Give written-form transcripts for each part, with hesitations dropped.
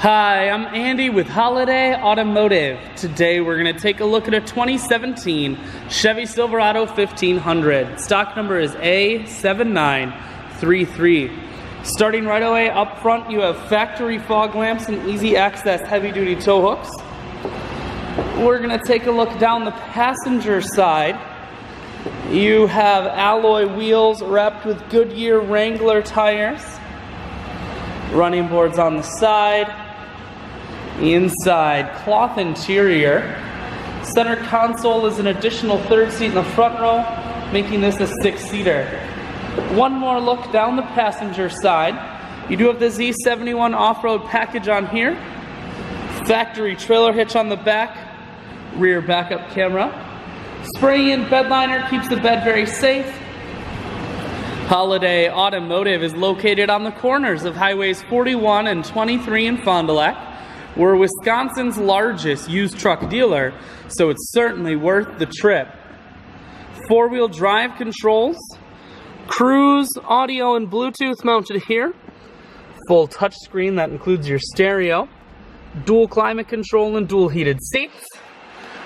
Hi, I'm Andy with Holiday Automotive. Today we're going to take a look at a 2017 Chevy Silverado 1500. Stock number is A7933. Starting right away up front, you have factory fog lamps and easy access heavy-duty tow hooks. We're going to take a look down the passenger side. You have alloy wheels wrapped with Goodyear Wrangler tires. Running boards on the side. Inside, cloth interior. Center console is an additional third seat in the front row, making this a 6-seater. One more look down the passenger side. You do have the Z71 off-road package on here. Factory trailer hitch on the back. Rear backup camera. Spray-in bed liner keeps the bed very safe. Holiday Automotive is located on the corners of Highways 41 and 23 in Fond du Lac. We're Wisconsin's largest used truck dealer, so it's certainly worth the trip. Four-wheel drive controls, cruise, audio, and Bluetooth mounted here. Full touchscreen that includes your stereo, dual climate control, and dual heated seats.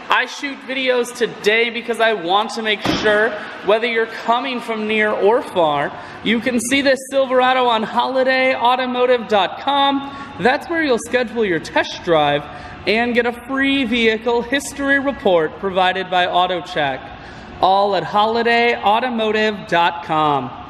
I shoot videos today because I want to make sure, whether you're coming from near or far, you can see this Silverado on holidayautomotive.com. That's where you'll schedule your test drive and get a free vehicle history report provided by AutoCheck. All at holidayautomotive.com.